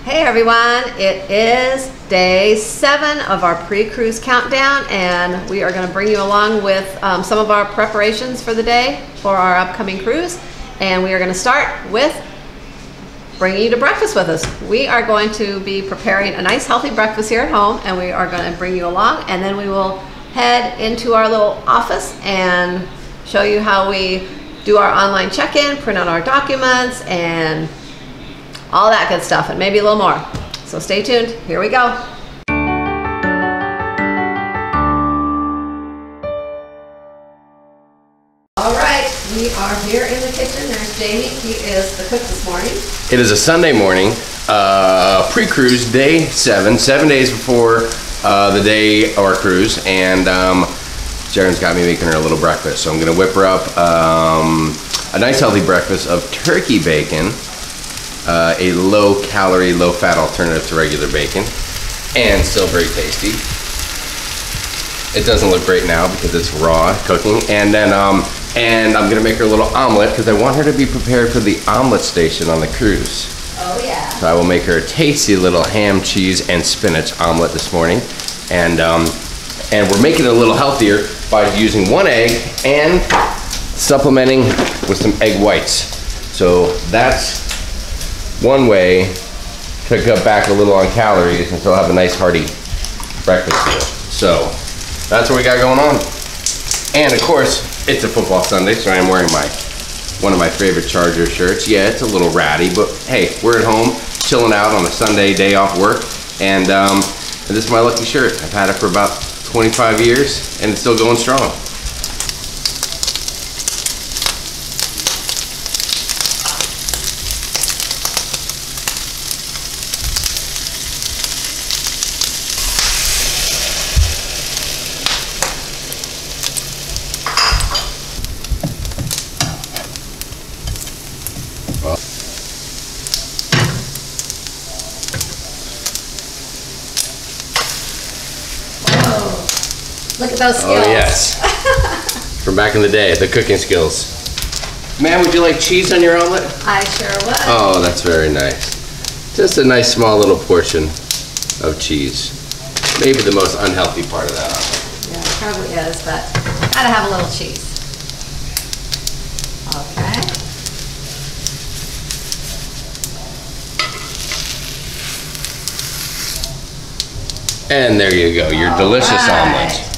Hey everyone, it is day 7 of our pre-cruise countdown, and we are going to bring you along with some of our preparations for the day for our upcoming cruise. And we are going to start with bringing you to breakfast with us. We are going to be preparing a nice healthy breakfast here at home, and we are going to bring you along, and then we will head into our little office and show you how we do our online check-in, print out our documents, and all that good stuff, and maybe a little more. So stay tuned, here we go. All right, we are here in the kitchen. There's Jamie, he is the cook this morning. It is a Sunday morning, pre-cruise day 7 days before the day of our cruise, and Sharon's got me making her a little breakfast. So I'm gonna whip her up a nice healthy breakfast of turkey bacon, a low-calorie, low-fat alternative to regular bacon, and still very tasty. It doesn't look great now because it's raw cooking. And then, and I'm gonna make her a little omelet because I want her to be prepared for the omelet station on the cruise. Oh yeah. So I will make her a tasty little ham, cheese, and spinach omelet this morning, and we're making it a little healthier by using 1 egg and supplementing with some egg whites. So that's one way to cut back a little on calories and still have a nice hearty breakfast meal. So that's what we got going on. And of course, it's a football Sunday, so I am wearing one of my favorite Charger shirts. Yeah, it's a little ratty, but hey, we're at home chilling out on a Sunday day off work, and this is my lucky shirt. I've had it for about 25 years and it's still going strong. Look at those skills. Oh yes, from back in the day, the cooking skills. Man, would you like cheese on your omelet? I sure would. Oh, that's very nice. Just a nice small little portion of cheese. Maybe the most unhealthy part of that omelet. Yeah, it probably is, but gotta have a little cheese. Okay. And there you go, your delicious omelet.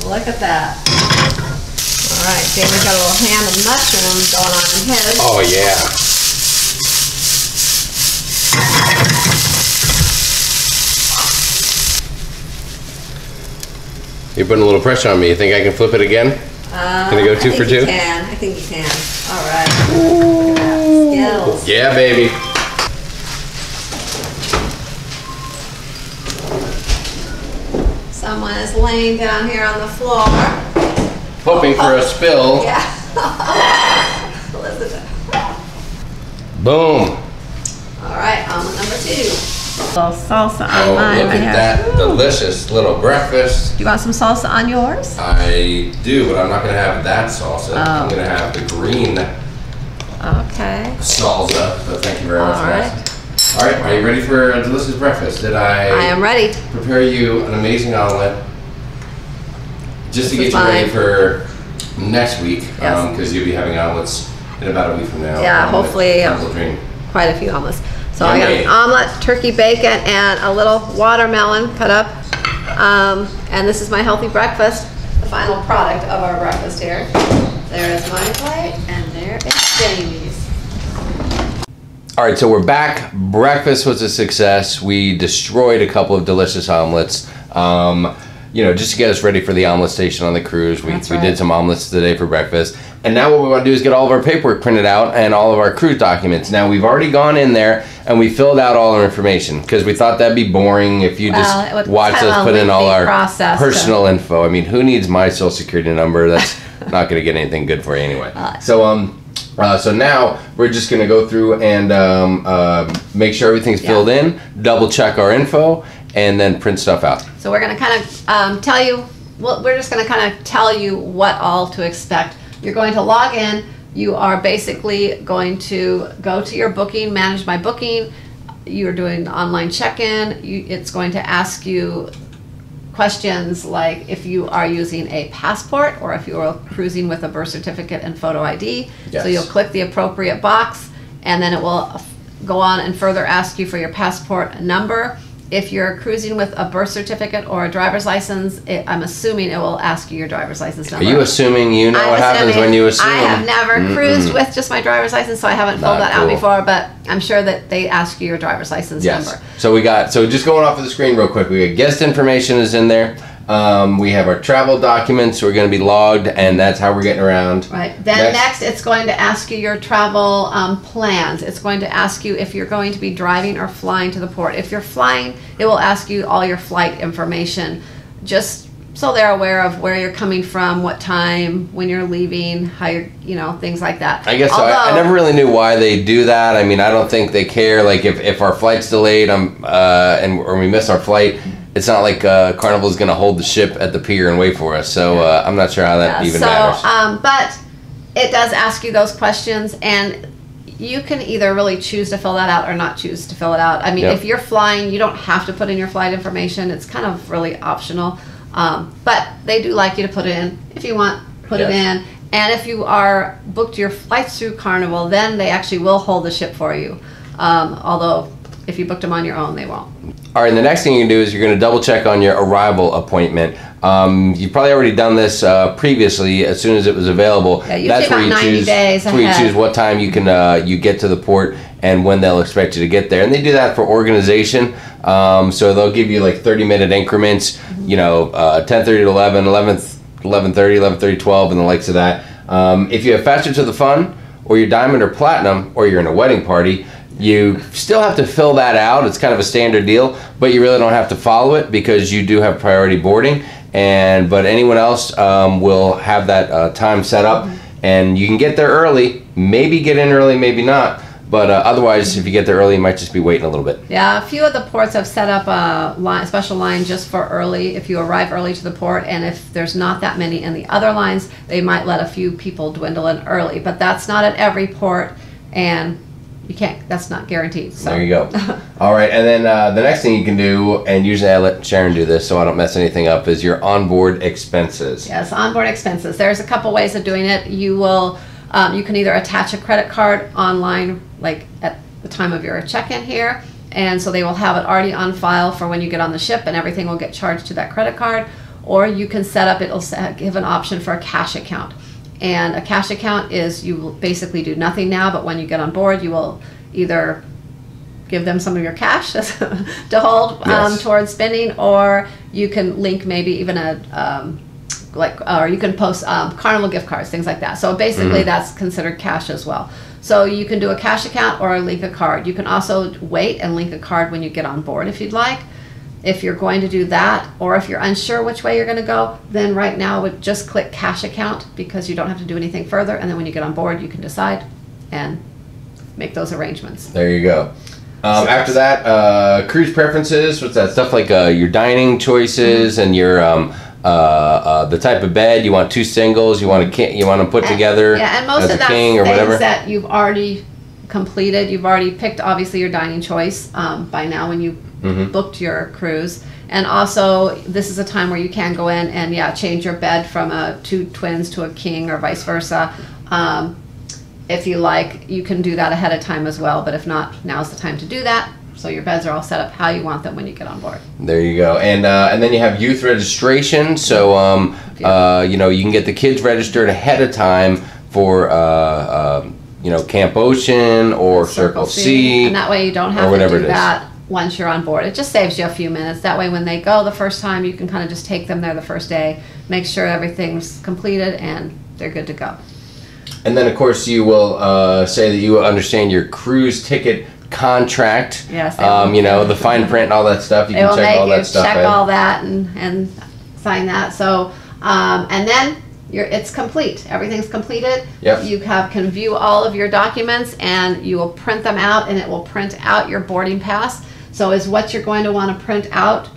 Look at that. All right, Jamie's got a little ham and mushroom going on in his. Oh yeah. You're putting a little pressure on me. You think I can flip it again? Can I go 2 for 2? I think you can. All right. Ooh. Look at that. Skills. Yeah, baby. Someone is laying down here on the floor. Hoping for a spill. Yeah. Elizabeth. Boom. All right, omelet number 2. A little salsa on mine. Look at that delicious little breakfast. Do you want some salsa on yours? I do, but I'm not going to have that salsa. I'm going to have the green salsa. So thank you very much. All right, are you ready for a delicious breakfast? I am ready. Prepare you an amazing omelet just to get you ready for next week, because you'll be having omelets in about a week from now. Yeah, hopefully Carnival Dream. Quite a few omelets. So I got an omelet, turkey bacon, and a little watermelon cut up. And this is my healthy breakfast, the final product of our breakfast here. There is my plate, and there is Jamie's. All right, so we're back. Breakfast was a success. We destroyed a couple of delicious omelets. You know, just to get us ready for the omelet station on the cruise. We did some omelets today for breakfast. And now what we want to do is get all of our paperwork printed out and all of our cruise documents. Now, we've already gone in there and we filled out all our information because we thought that'd be boring if you just watched us put in all our personal info. I mean, who needs my social security number? That's not going to get anything good for you anyway. So now we're just going to go through and make sure everything's filled in, double check our info, and then print stuff out. So we're going to kind of tell you, well, we're just going to kind of tell you what all to expect. You're going to log in. You are basically going to go to your booking, manage my booking, you're doing the online check-in, it's going to ask you questions like if you are using a passport or if you are cruising with a birth certificate and photo ID. Yes. So you'll click the appropriate box, and then it will go on and further ask you for your passport number. If you're cruising with a birth certificate or a driver's license, I'm assuming it will ask you your driver's license number. Are you assuming you know what happens when you assume? I have never cruised with just my driver's license, so I haven't filled that out before, but I'm sure that they ask you your driver's license number. So just going off of the screen real quick, we got guest information is in there. We have our travel documents. We're going to be logged, and that's how we're getting around. Right. Then next it's going to ask you your travel plans. It's going to ask you if you're going to be driving or flying to the port. If you're flying, it will ask you all your flight information, just so they're aware of where you're coming from, what time, when you're leaving, how you're, things like that. I guess I never really knew why they do that. I mean, I don't think they care. Like if our flight's delayed, or we miss our flight, it's not like Carnival is going to hold the ship at the pier and wait for us. So I'm not sure how that even matters. But it does ask you those questions, and you can either really choose to fill that out or not choose to fill it out. I mean, if you're flying, you don't have to put in your flight information. It's kind of really optional. But they do like you to put it in. If you want, put it in. And if you are booked your flights through Carnival, then they actually will hold the ship for you. Although if you booked them on your own, they won't. All right, and the next thing you can do is you're going to double check on your arrival appointment. You've probably already done this previously as soon as it was available. Yeah, usually about 90 days ahead. Where you choose what time you can you get to the port and when they'll expect you to get there. And they do that for organization. So they'll give you like 30-minute increments, 10:30 to 11, 11:30, 11:30, 12, and the likes of that. If you have faster to the fun, or you're diamond or platinum, or you're in a wedding party, you still have to fill that out. It's kind of a standard deal, but you really don't have to follow it because you do have priority boarding. But anyone else will have that time set up, and you can get there early. Maybe get in early, maybe not. But otherwise, if you get there early, you might just be waiting a little bit. Yeah, a few of the ports have set up a special line just for early. If you arrive early to the port, and if there's not that many in the other lines, they might let a few people dwindle in early. But that's not at every port, and you can't. That's not guaranteed. So. There you go. All right, and then the next thing you can do, and usually I let Sharon do this so I don't mess anything up, is your onboard expenses. Yes, onboard expenses. There's a couple ways of doing it. You will. You can either attach a credit card online, like at the time of your check-in here, and so they will have it already on file for when you get on the ship, and everything will get charged to that credit card. Or you can set up, it'll give an option for a cash account. And a cash account is, you will basically do nothing now, but when you get on board, you will either give them some of your cash to hold towards spending, or you can link maybe even or you can post Carnival gift cards, things like that. So basically that's considered cash as well. So you can do a cash account or link a card. You can also wait and link a card when you get on board if you'd like. If you're going to do that, or if you're unsure which way you're going to go, then right now would just click cash account, because you don't have to do anything further, and then when you get on board you can decide and make those arrangements. There you go. After that, cruise preferences, what's that stuff like your dining choices and your the type of bed. You want two singles, you want to put together and most as of a king or whatever. Things that you've already completed. You've already picked obviously your dining choice by now when you booked your cruise. And also this is a time where you can go in and change your bed from two twins to a king or vice versa. If you like, you can do that ahead of time as well, but if not, now's the time to do that. So your beds are all set up how you want them when you get on board. There you go. And then you have youth registration. So you can get the kids registered ahead of time for Camp Ocean or Circle C. And that way you don't have to do that once you're on board. It just saves you a few minutes. That way when they go the first time, you can kind of just take them there the first day, make sure everything's completed, and they're good to go. And then, of course, you will say that you understand your cruise ticket contract. Yes. The fine print and all that stuff. You can check all that stuff. Check all that and sign that. So, and then it's complete. Everything's completed. Yep. You can view all of your documents, and you will print them out, and it will print out your boarding pass. So is what you're going to want to print out.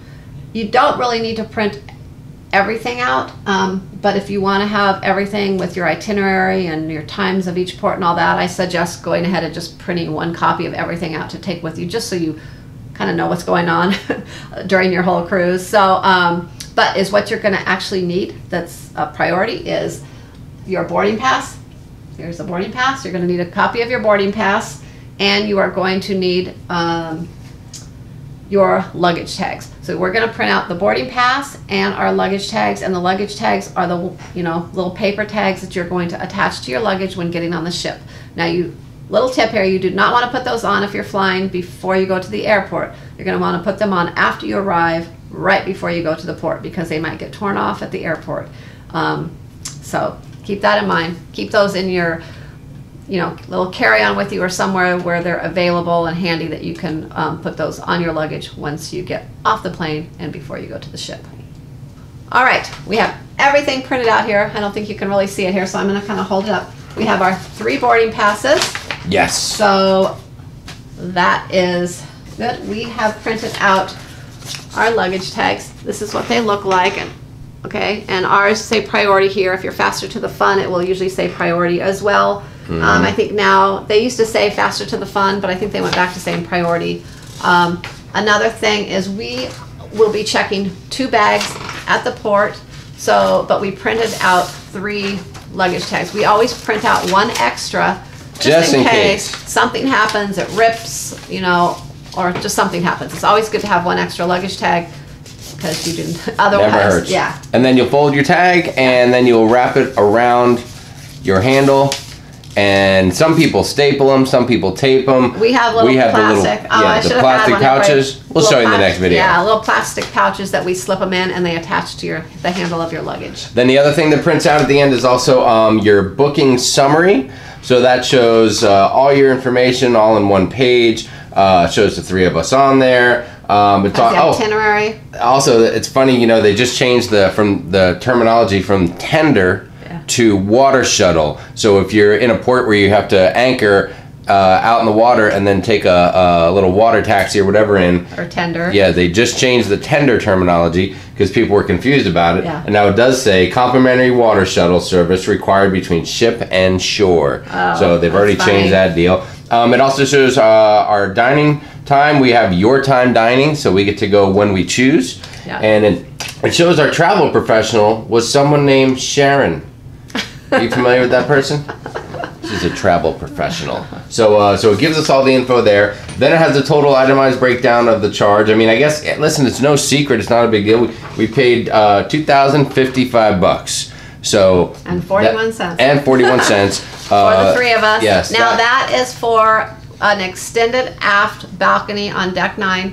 You don't really need to print everything out, but if you want to have everything with your itinerary and your times of each port and all that, I suggest going ahead and just printing one copy of everything out to take with you, just so you kind of know what's going on during your whole cruise. So, but is what you're going to actually need, that's a priority, is your boarding pass. Here's the boarding pass. You're going to need a copy of your boarding pass, and you are going to need your luggage tags. So we're going to print out the boarding pass and our luggage tags, and the luggage tags are the little paper tags that you're going to attach to your luggage when getting on the ship. Now, little tip here, you do not want to put those on if you're flying before you go to the airport. You're going to want to put them on after you arrive, right before you go to the port, because they might get torn off at the airport. So keep that in mind. Keep those in your little carry-on with you, or somewhere where they're available and handy, that you can put those on your luggage once you get off the plane and before you go to the ship. All right, we have everything printed out here. I don't think you can really see it here, so I'm going to kind of hold it up. We have our 3 boarding passes. Yes. So that is good. We have printed out our luggage tags. This is what they look like, and ours say priority here. If you're faster to the fun, it will usually say priority as well. I think now, they used to say faster to the fun, but I think they went back to saying priority. Another thing is we will be checking 2 bags at the port, but we printed out 3 luggage tags. We always print out 1 extra just in case something happens, it rips, or just something happens. It's always good to have 1 extra luggage tag, because you didn't, otherwise, never hurts. Yeah. And then you'll fold your tag, and then you'll wrap it around your handle. And some people staple them, some people tape them. We have little plastic. The plastic pouches. We'll show you in the next video. Yeah, little plastic pouches that we slip them in, and they attach to the handle of your luggage. Then the other thing that prints out at the end is also your booking summary. So that shows all your information all in 1 page. Shows the 3 of us on there. It's the itinerary. Also, it's funny, they just changed the terminology from tender to water shuttle. So if you're in a port where you have to anchor out in the water and then take a little water taxi or whatever in. Or tender. Yeah, they just changed the tender terminology because people were confused about it. Yeah. And now it does say complimentary water shuttle service required between ship and shore. Oh, so they've already changed that deal. It also shows our dining time. We have your time dining, so we get to go when we choose. Yeah. And it shows our travel professional was someone named Sharon. Are you familiar with that person? She's a travel professional. So it gives us all the info there. Then it has the total itemized breakdown of the charge. I mean, I guess, listen, it's no secret. It's not a big deal. We paid $2,055. So and 41 cents. And 41 cents. For the 3 of us. Yes. Now that is for an extended aft balcony on deck 9.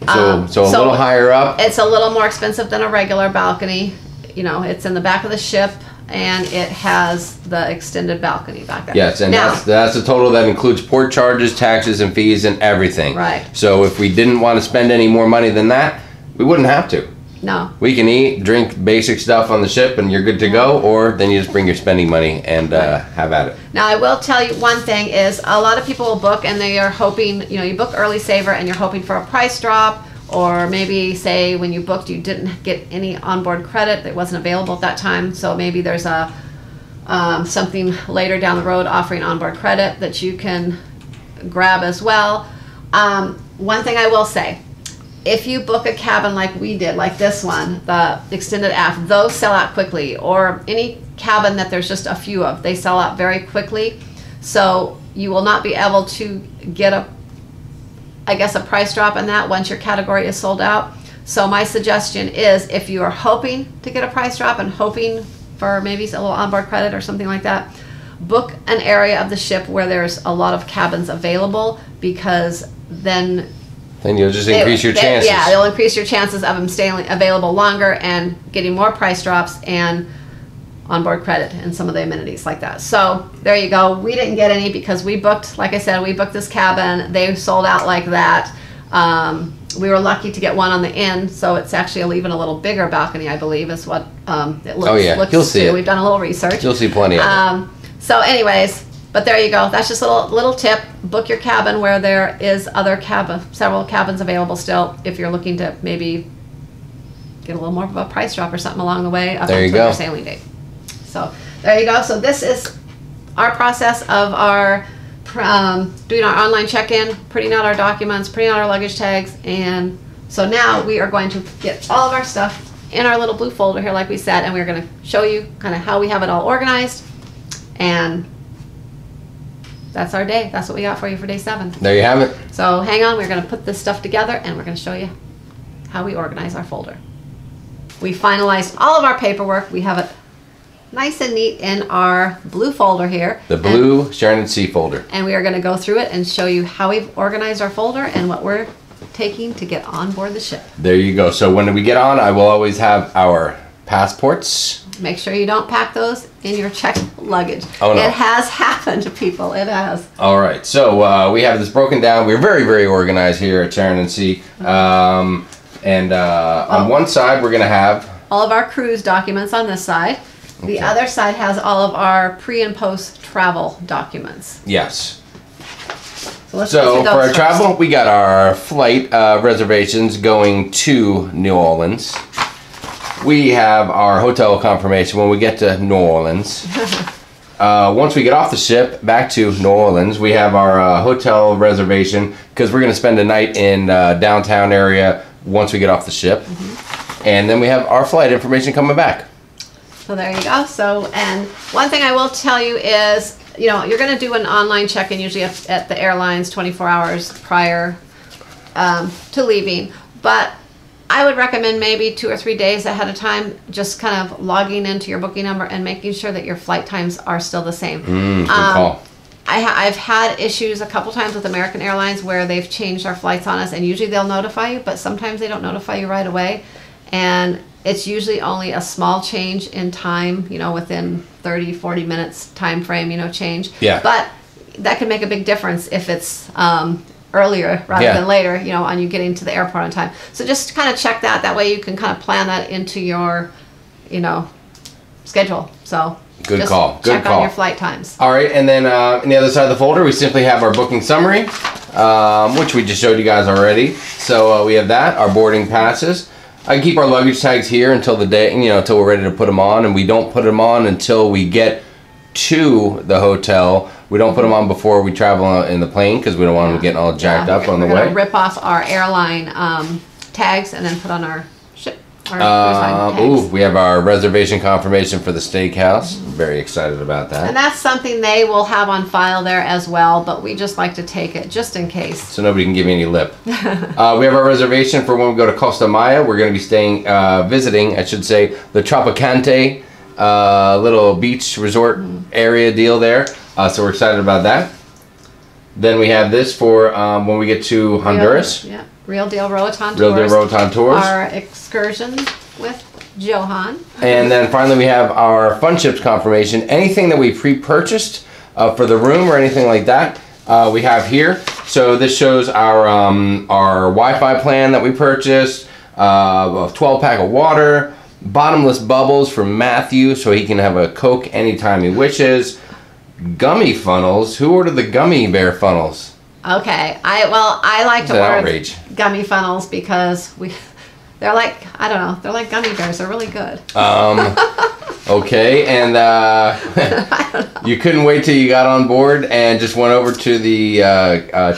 So a little higher up. It's a little more expensive than a regular balcony. It's in the back of the ship, and it has the extended balcony back there. Yes, and that's a total that includes port charges, taxes, and fees, and everything. Right. So if we didn't want to spend any more money than that, we wouldn't have to. No. We can eat, drink basic stuff on the ship, and you're good to go, or then you just bring your spending money and have at it. Now, I will tell you one thing is a lot of people will book, and they are hoping, you book early saver, and you're hoping for a price drop, or maybe say when you booked you didn't get any onboard credit that wasn't available at that time, so maybe there's something later down the road offering onboard credit that you can grab as well. One thing I will say, if you book a cabin like we did, like this one, the extended aft, those sell out quickly, or any cabin that there's just a few of, they sell out very quickly, so you will not be able to get a price drop on that once your category is sold out. So my suggestion is, if you are hoping to get a price drop and hoping for maybe a little onboard credit or something like that, book an area of the ship where there's a lot of cabins available, because then you'll just increase your chances. Yeah, they'll increase your chances of them staying available longer and getting more price drops and onboard credit and some of the amenities like that. So there you go. We didn't get any because we booked, like I said, we booked this cabin. They sold out like that. We were lucky to get one on the end, so it's actually even a little bigger balcony, I believe, is what it looks. Oh yeah, looks you'll see it. We've done a little research. You'll see plenty of it. So anyways, but there you go. That's just a little tip. Book your cabin where there is several cabins available still, if you're looking to maybe get a little more of a price drop or something along the way up There you until go. your sailing date. So there you go. So this is our process of our doing our online check-in, printing out our documents, printing out our luggage tags, and so now we are going to get all of our stuff in our little blue folder here, like we said, and we're going to show you kind of how we have it all organized, and that's our day. That's what we got for you for day 7. There you have it. So hang on, we're going to put this stuff together, and we're going to show you how we organize our folder. We finalized all of our paperwork. We have it nice and neat in our blue folder here. The blue Sharonatsea folder. And we are going to go through it and show you how we've organized our folder and what we're taking to get on board the ship. There you go. So when we get on, I will always have our passports. Make sure you don't pack those in your checked luggage. Oh, no. It has happened, people. It has. All right. So we have this broken down. We're very, very organized here at Sharonatsea. On one side, we're going to have all of our cruise documents on this side. The Okay. other side has all of our pre and post travel documents. Yes. So let's So go through for those our first. travel, we got our flight reservations going to New Orleans. We have our hotel confirmation when we get to New Orleans. Once we get off the ship back to New Orleans, we have our hotel reservation because we're going to spend a night in downtown area once we get off the ship. And then we have our flight information coming back. So there you go. So, and one thing I will tell you is, you know, you're going to do an online check-in usually at the airlines 24 hours prior to leaving. But I would recommend maybe 2 or 3 days ahead of time, just kind of logging into your booking number and making sure that your flight times are still the same. Good call. I've had issues a couple times with American Airlines where they've changed our flights on us, and usually they'll notify you, but sometimes they don't notify you right away. And it's usually only a small change in time, you know, within 30, 40 minutes time frame, you know, change. Yeah. But that can make a big difference if it's earlier rather Yeah. than later, you know, on you getting to the airport on time. So just kind of check that. That way you can kind of plan that into your, you know, schedule. So Good just call. Good check call. on your flight times. All right, and then on the other side of the folder, we simply have our booking summary, which we just showed you guys already. So we have that, our boarding passes. I keep our luggage tags here until the day, you know, until we're ready to put them on, and we don't put them on until we get to the hotel. We don't put them on before we travel in the plane because we don't want them getting all jacked up on the We're way. gonna rip off our airline tags and then put on our ship. Our cruise line tags. Ooh, we have our reservation confirmation for the steakhouse. Very excited about that. And that's something they will have on file there as well, but we just like to take it just in case. So nobody can give me any lip. We have our reservation for when we go to Costa Maya. We're going to be staying, visiting, I should say, the Tropicante little beach resort area deal there. So we're excited about that. Then we have this for when we get to Honduras. Real Deal Roatan Tours. Real Deal Roatan Tours. Our excursion with Johan. And then finally we have our Fun Ships confirmation. Anything that we pre-purchased for the room or anything like that, we have here. So this shows our Wi-Fi plan that we purchased, a 12-pack of water, bottomless bubbles from Matthew so he can have a Coke anytime he wishes, gummy funnels. Who ordered the gummy bear funnels? Okay, I like to order outrage. gummy funnels because they're like, I don't know, they're like gummy bears. They're really good. Okay, and you couldn't wait till you got on board and just went over to the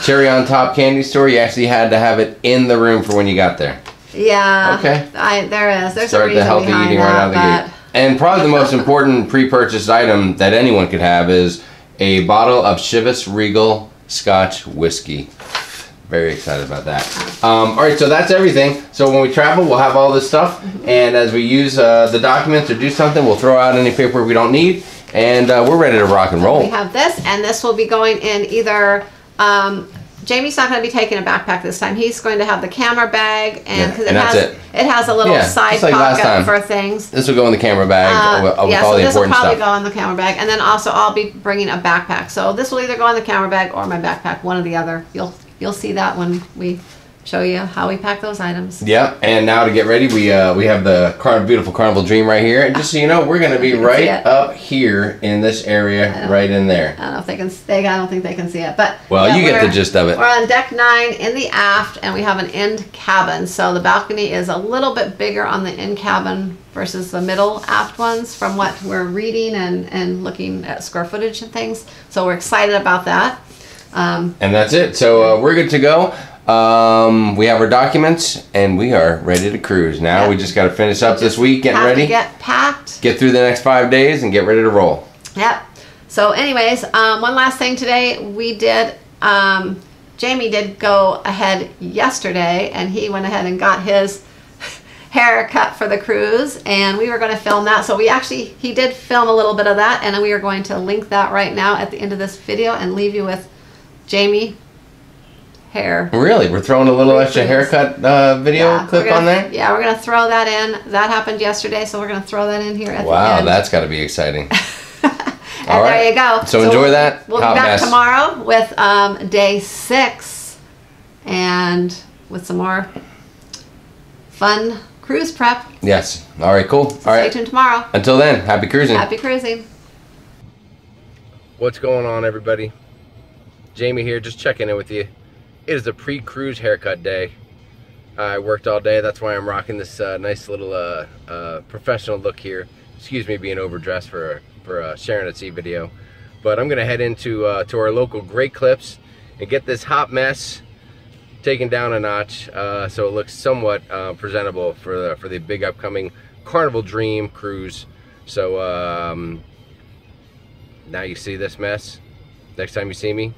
Cherry on Top candy store. You actually had to have it in the room for when you got there. Yeah. Okay. There's Start a reason the healthy behind eating right out of the that, gate. And probably the most important pre-purchased item that anyone could have is a bottle of Chivas Regal Scotch whiskey. Very excited about that. All right, so that's everything. So when we travel, we'll have all this stuff, and as we use the documents or do something, we'll throw out any paper we don't need, and we're ready to rock and roll. We have this, and this will be going in either. Jamie's not going to be taking a backpack this time. He's going to have the camera bag, and because it has a little side just like last pocket time. for things. This will go in the camera bag with all the so this will important probably stuff. go in the camera bag, and then also I'll be bringing a backpack. So this will either go in the camera bag or my backpack, one or the other. You'll see that when we show you how we pack those items. Yeah, and now to get ready, we have the beautiful Carnival Dream right here. And just so you know, we're going to be right up here in this area, right in there. I don't know if they can. I don't think they can see it, but well, yeah, you get the gist of it. We're on deck 9 in the aft, and we have an end cabin. So the balcony is a little bit bigger on the end cabin versus the middle aft ones, from what we're reading and looking at square footage and things. So we're excited about that. And that's it. So we're good to go. We have our documents and we are ready to cruise. Now we just got to finish up this week, getting ready. Get packed. Get through the next 5 days and get ready to roll. Yep. So anyways, one last thing today. We did, Jamie did go ahead yesterday and he went ahead and got his haircut for the cruise, and we were going to film that. So he did film a little bit of that, and we are going to link that right now at the end of this video and leave you with Jamie hair. Really? We're throwing a little extra haircut video clip on there? Yeah, we're going to throw that in. That happened yesterday, so we're going to throw that in here at the end. Wow, that's got to be exciting. All right. There you go. So enjoy that. We'll be back tomorrow with day 6 and with some more fun cruise prep. Yes. All right, cool. So stay tuned tomorrow. Until then, happy cruising. Happy cruising. What's going on, everybody? Jamie here, just checking in with you. It is a pre-cruise haircut day. I worked all day, that's why I'm rocking this nice little professional look here. Excuse me being overdressed for a Sharonatsea video. But I'm gonna head into to our local Great Clips and get this hot mess taken down a notch so it looks somewhat presentable for the big upcoming Carnival Dream cruise. So now you see this mess. Next time you see me,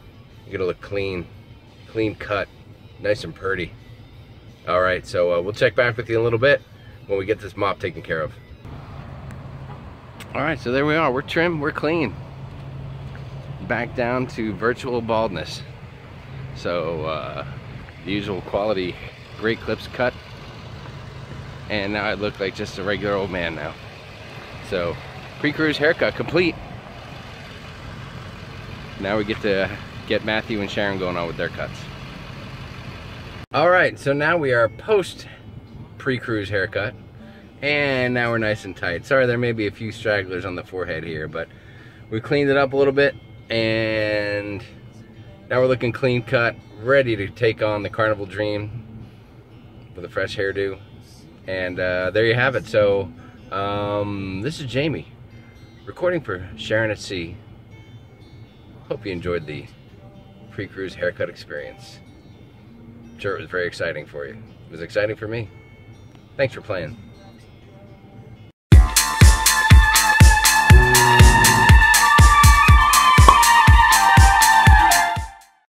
you're gonna look clean cut, nice and pretty. All right, so we'll check back with you in a little bit when we get this mop taken care of. All right, so there we are. We're trim, we're clean. Back down to virtual baldness. So the usual quality Great Clips cut, and now I look like just a regular old man now. So pre-cruise haircut complete. Now we get to get Matthew and Sharon going on with their cuts. All right, so now we are post pre-cruise haircut, and now we're nice and tight. Sorry, there may be a few stragglers on the forehead here, but we cleaned it up a little bit, and now we're looking clean cut, ready to take on the Carnival Dream with a fresh hairdo. And there you have it. So this is Jamie recording for Sharonatsea. Hope you enjoyed the pre-cruise haircut experience. I'm sure it was very exciting for you. It was exciting for me. Thanks for playing.